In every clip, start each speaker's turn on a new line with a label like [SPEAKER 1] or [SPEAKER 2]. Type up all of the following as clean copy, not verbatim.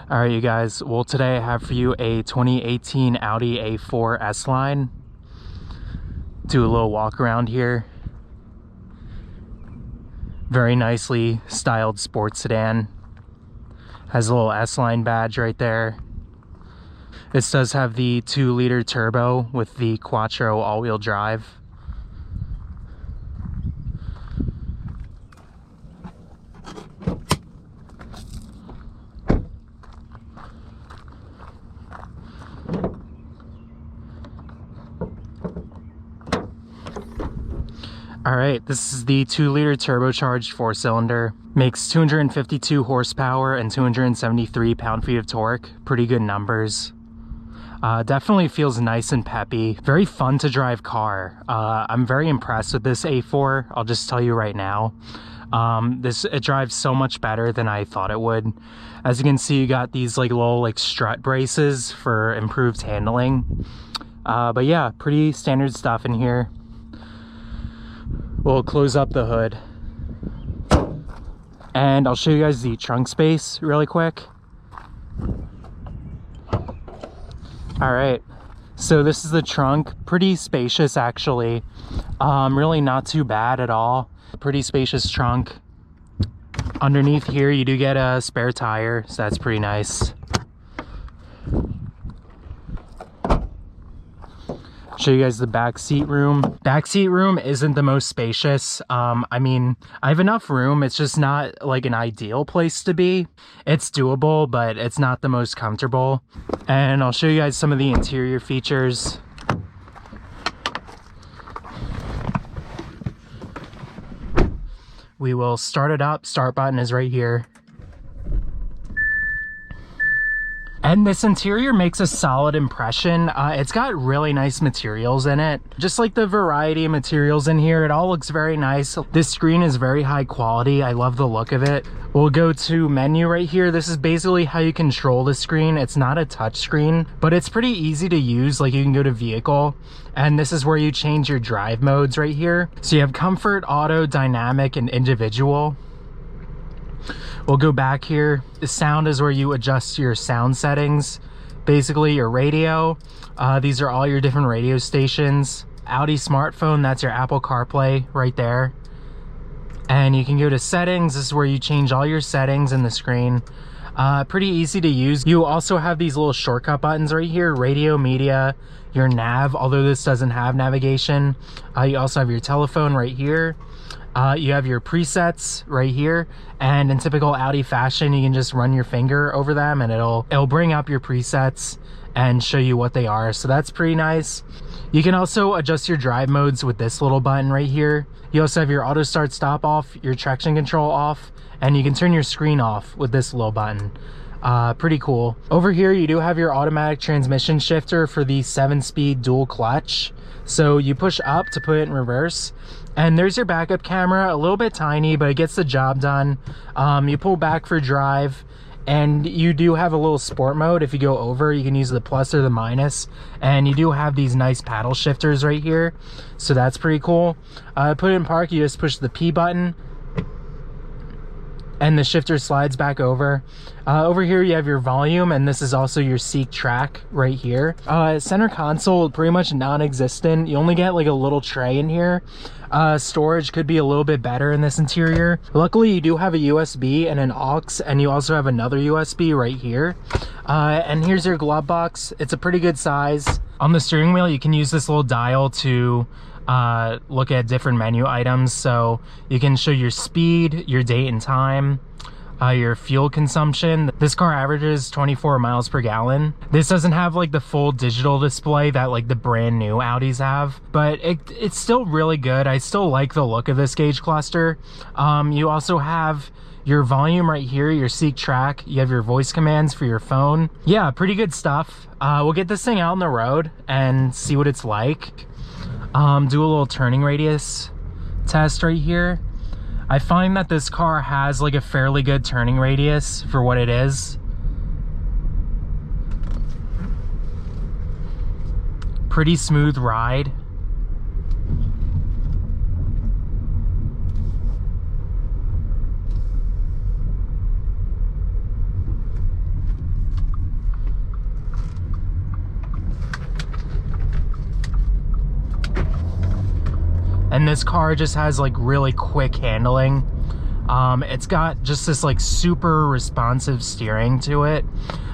[SPEAKER 1] All right, you guys. Well, today I have for you a 2018 Audi A4 S-Line. Do a little walk around here. Very nicely styled sports sedan. Has a little S-Line badge right there. This does have the 2-liter turbo with the Quattro all-wheel drive. Alright, this is the 2-liter turbocharged 4-cylinder. Makes 252 horsepower and 273 pound-feet of torque. Pretty good numbers. Definitely feels nice and peppy. Very fun to drive car. I'm very impressed with this A4. I'll just tell you right now. It drives so much better than I thought it would. As you can see, you got these little strut braces for improved handling. But yeah, pretty standard stuff in here. We'll close up the hood and I'll show you guys the trunk space really quick. All right, so this is the trunk. Pretty spacious actually. Really not too bad at all. Pretty spacious trunk. Underneath here you do get a spare tire, so that's pretty nice. Show you guys the back seat room. Back seat room isn't the most spacious. I mean, I have enough room. It's just not an ideal place to be. It's doable, but it's not the most comfortable. And I'll show you guys some of the interior features. We will start it up. Start button is right here. And this interior makes a solid impression. It's got really nice materials in it. Just like the variety of materials in here, it all looks very nice. This screen is very high quality. I love the look of it. We'll go to menu right here. This is basically how you control the screen. It's not a touch screen, but it's pretty easy to use. You can go to vehicle, and this is where you change your drive modes right here. So you have comfort, auto, dynamic, and individual. We'll go back here. The sound is where you adjust your sound settings. Basically your radio. These are all your different radio stations. Audi smartphone, that's your Apple CarPlay right there. And you can go to settings. This is where you change all your settings in the screen. Pretty easy to use. You also have these little shortcut buttons right here. Radio, media, your nav, although this doesn't have navigation. You also have your telephone right here. You have your presets right here, and in typical Audi fashion, you can just run your finger over them and it'll bring up your presets and show you what they are. So that's pretty nice. You can also adjust your drive modes with this little button right here. You also have your auto start stop off, your traction control off, and you can turn your screen off with this little button. Pretty cool. Over here, you do have your automatic transmission shifter for the 7-speed dual clutch. So you push up to put it in reverse. And there's your backup camera, a little bit tiny, but it gets the job done. You pull back for drive, and you do have a little sport mode. If you go over, you can use the plus or the minus. And you do have these nice paddle shifters right here. So that's pretty cool. Put it in park, you just push the P button, and the shifter slides back over. Over here you have your volume, and this is also your Seek track right here. Center console, pretty much non-existent. You only get a little tray in here. Storage could be a little bit better in this interior. Luckily you do have a USB and an aux, and you also have another USB right here. And here's your glove box. It's a pretty good size. On the steering wheel you can use this little dial to look at different menu items. So you can show your speed, your date and time, your fuel consumption. This car averages 24 miles per gallon. This doesn't have the full digital display that the brand new Audis have, but it's still really good. I still like the look of this gauge cluster. You also have your volume right here, your Seek track. You have your voice commands for your phone. Yeah, pretty good stuff. We'll get this thing out on the road and see what it's like. Do a little turning radius test right here. I find that this car has a fairly good turning radius for what it is. Pretty smooth ride. and this car just has like really quick handling. It's got just this like super responsive steering to it.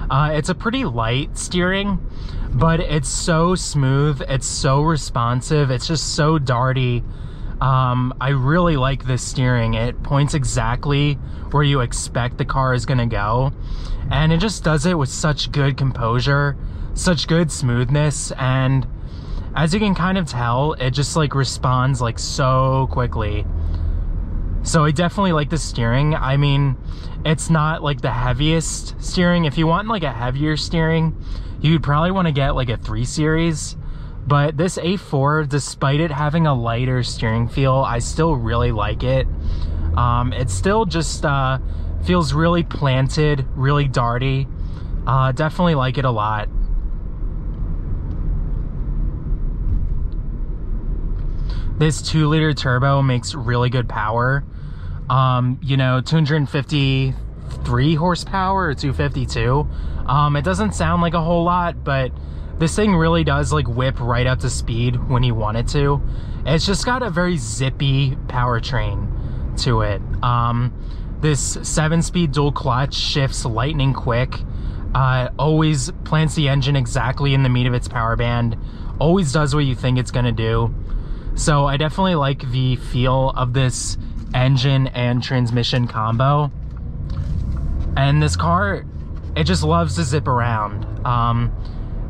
[SPEAKER 1] It's a pretty light steering, but it's so smooth, it's so responsive, it's just so darty. I really like this steering. It points exactly where you expect the car is gonna go, and it just does it with such good composure, such good smoothness, and as you can kind of tell, it just like responds like so quickly. So I definitely like the steering. I mean, it's not like the heaviest steering. If you want like a heavier steering, you'd probably want to get like a 3 Series. But this A4, despite it having a lighter steering feel, I still really like it. It still just feels really planted, really darty. Definitely like it a lot. This 2-liter turbo makes really good power. You know, 253 horsepower or 252. It doesn't sound like a whole lot, but this thing really does like whip right up to speed when you want it to. It's just got a very zippy powertrain to it. This 7-speed dual clutch shifts lightning quick. Always plants the engine exactly in the meat of its power band. Always does what you think it's gonna do. So I definitely like the feel of this engine and transmission combo. And this car, it just loves to zip around.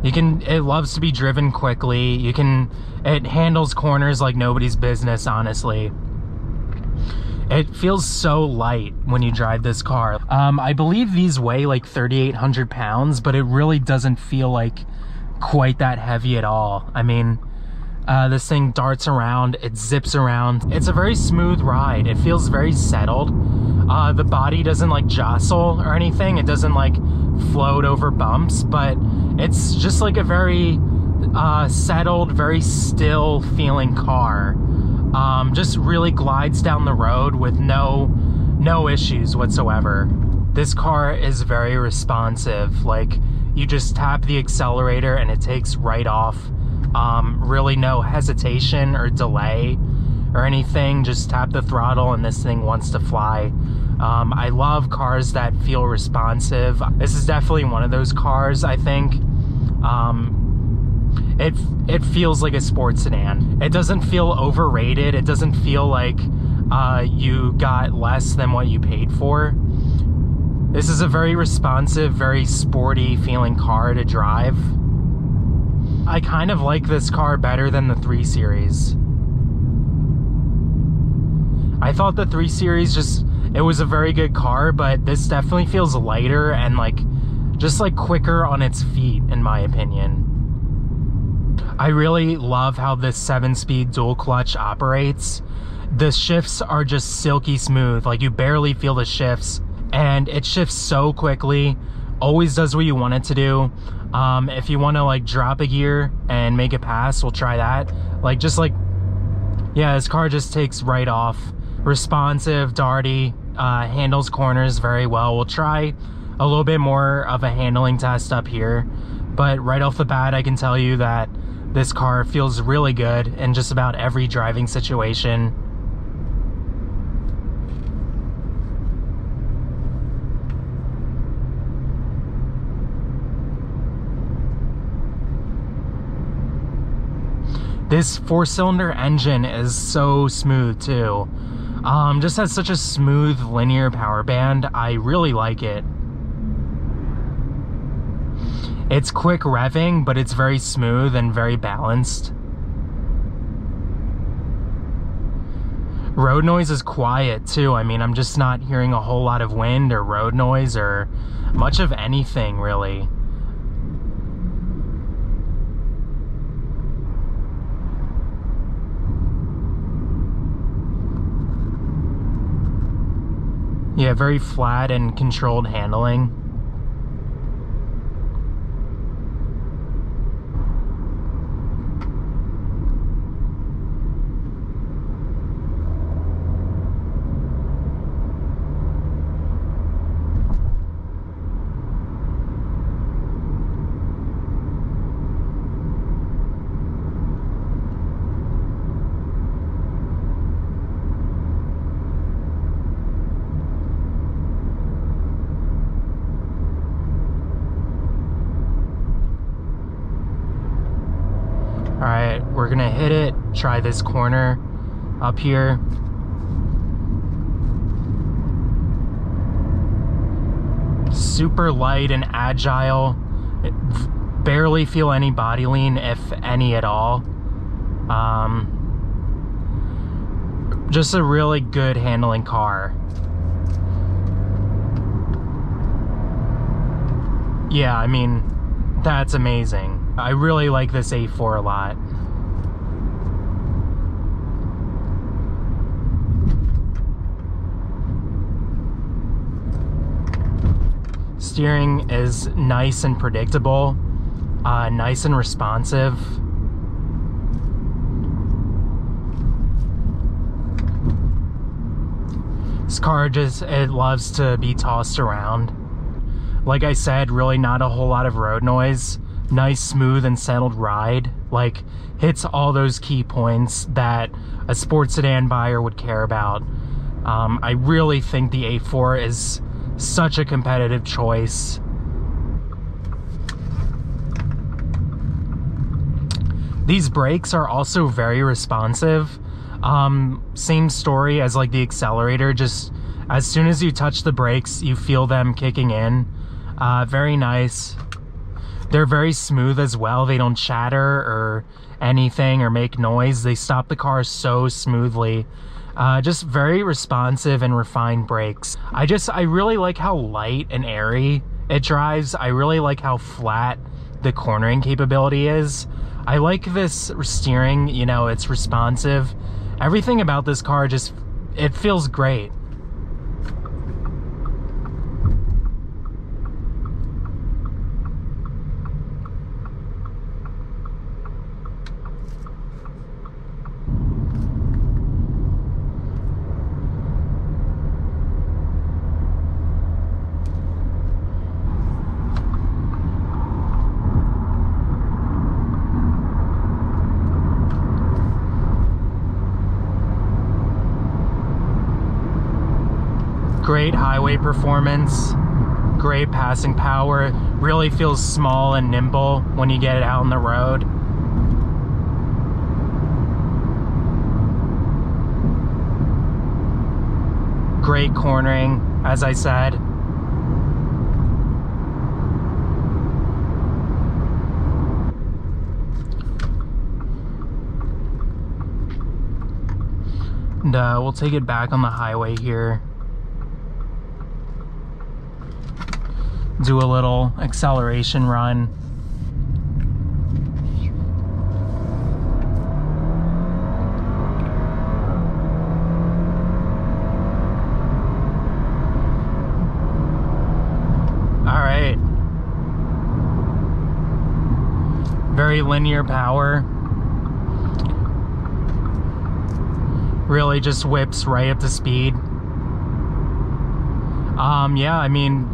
[SPEAKER 1] It loves to be driven quickly. It handles corners like nobody's business, honestly. It feels so light when you drive this car. I believe these weigh like 3,800 pounds, but it really doesn't feel like quite that heavy at all. I mean, this thing darts around, it zips around. It's a very smooth ride. It feels very settled. The body doesn't like jostle or anything. It doesn't like float over bumps, but it's just like a very settled, very still feeling car. Just really glides down the road with no issues whatsoever. This car is very responsive. Like, you just tap the accelerator and it takes right off. Really no hesitation or delay or anything. Just tap the throttle and this thing wants to fly. I love cars that feel responsive. This is definitely one of those cars, I think. It feels like a sports sedan. It doesn't feel overrated. It doesn't feel like you got less than what you paid for. This is a very responsive, very sporty feeling car to drive. I kind of like this car better than the 3 Series. I thought the 3 Series it was a very good car, but this definitely feels lighter and like just like quicker on its feet, in my opinion. I really love how this 7-speed dual clutch operates. The shifts are just silky smooth, like you barely feel the shifts, and it shifts so quickly, always does what you want it to do. If you want to like drop a gear and make it pass, we'll try that. Yeah, this car just takes right off. Responsive, darty, handles corners very well. We'll try a little bit more of a handling test up here, but right off the bat, I can tell you that this car feels really good in just about every driving situation. This 4-cylinder engine is so smooth too. Just has such a smooth linear power band. I really like it. It's quick revving, but it's very smooth and very balanced. Road noise is quiet too. I mean, I'm just not hearing a whole lot of wind or road noise or much of anything really. Yeah, very flat and controlled handling. we're gonna hit it, try this corner up here. Super light and agile. Barely feel any body lean, if any at all. Just a really good handling car. Yeah, I mean, that's amazing. I really like this A4 a lot. Steering is nice and predictable, nice and responsive. This car it loves to be tossed around. Like I said, really not a whole lot of road noise. Nice, smooth, and settled ride. Like, hits all those key points that a sports sedan buyer would care about. I really think the A4 is such a competitive choice. These brakes are also very responsive. Same story as like the accelerator, just as soon as you touch the brakes, you feel them kicking in. Very nice. They're very smooth as well. They don't chatter or anything or make noise. They stop the car so smoothly. Just very responsive and refined brakes. I really like how light and airy it drives. I really like how flat the cornering capability is. I like this steering, you know, it's responsive. Everything about this car just, it feels great. Great highway performance, great passing power. Really feels small and nimble when you get it out on the road. Great cornering, as I said. And we'll take it back on the highway here. Do a little acceleration run. All right. Very linear power. Really just whips right up to speed. Yeah, I mean,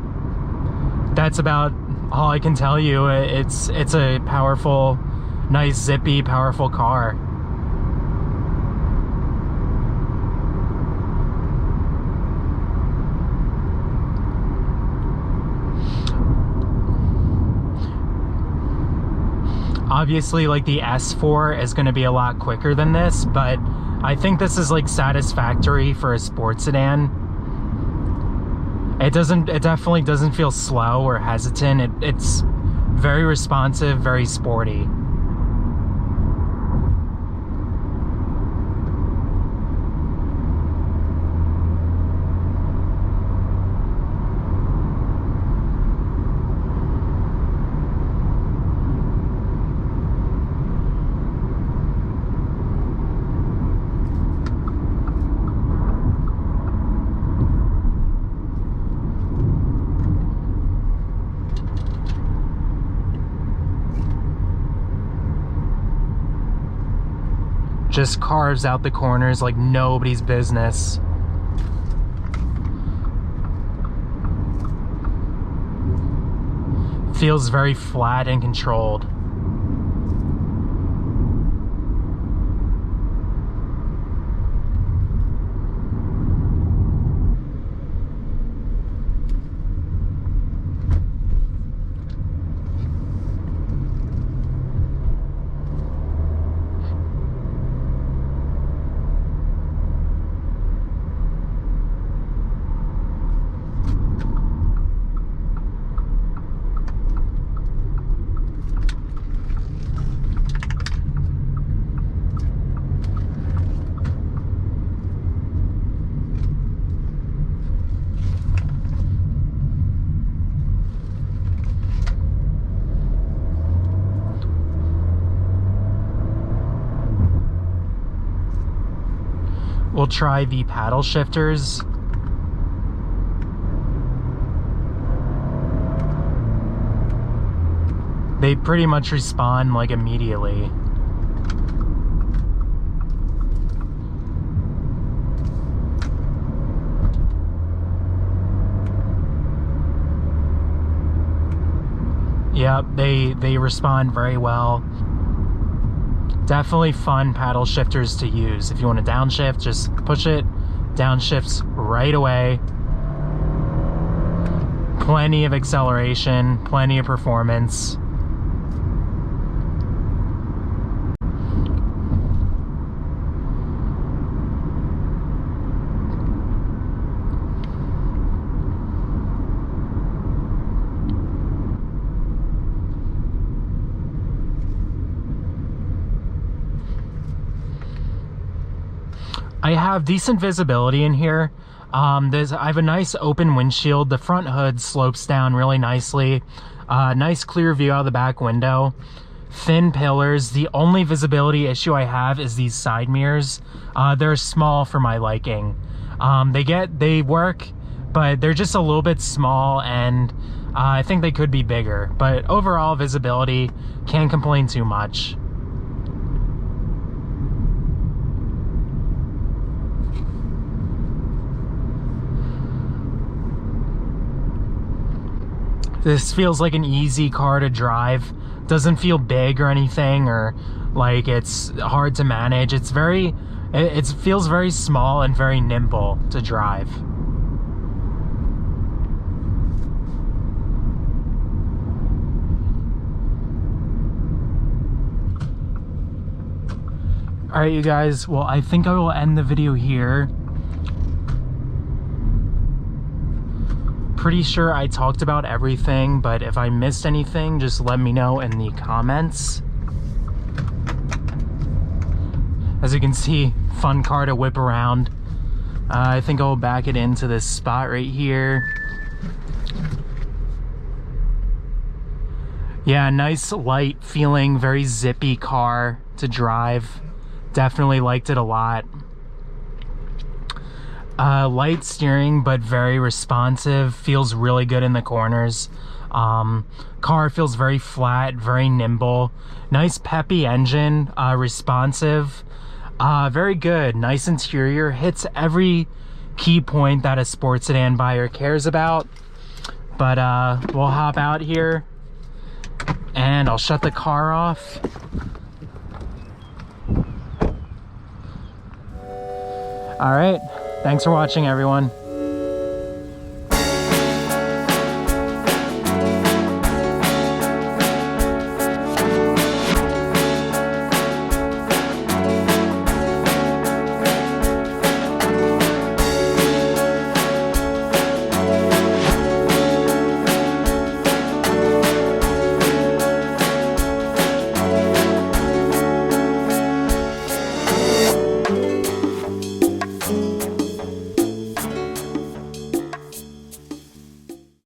[SPEAKER 1] that's about all I can tell you. It's a powerful, nice, zippy, powerful car. Obviously, like, the S4 is going to be a lot quicker than this, but I think this is like satisfactory for a sports sedan. It definitely doesn't feel slow or hesitant. It's very responsive, very sporty. Just carves out the corners like nobody's business. Feels very flat and controlled. we'll try the paddle shifters. They pretty much respond like immediately. Yep, they respond very well. Definitely fun paddle shifters to use. If you want to downshift, just push it, downshifts right away. Plenty of acceleration, plenty of performance. I have decent visibility in here. I have a nice open windshield. The front hood slopes down really nicely. Nice clear view out of the back window. Thin pillars. The only visibility issue I have is these side mirrors. They're small for my liking. They work, but they're just a little bit small, and I think they could be bigger. But overall visibility, can't complain too much. This feels like an easy car to drive. Doesn't feel big or anything, or like it's hard to manage. It feels very small and very nimble to drive. All right, you guys, well, I think I will end the video here. Pretty sure I talked about everything, but if I missed anything, just let me know in the comments. As you can see, fun car to whip around. I think I'll back it into this spot right here. Yeah, nice light feeling, very zippy car to drive. Definitely liked it a lot. Light steering, but very responsive. Feels really good in the corners. Car feels very flat, very nimble. Nice peppy engine, responsive. Very good. Nice interior. Hits every key point that a sports sedan buyer cares about. But we'll hop out here and I'll shut the car off. All right. Thanks for watching, everyone.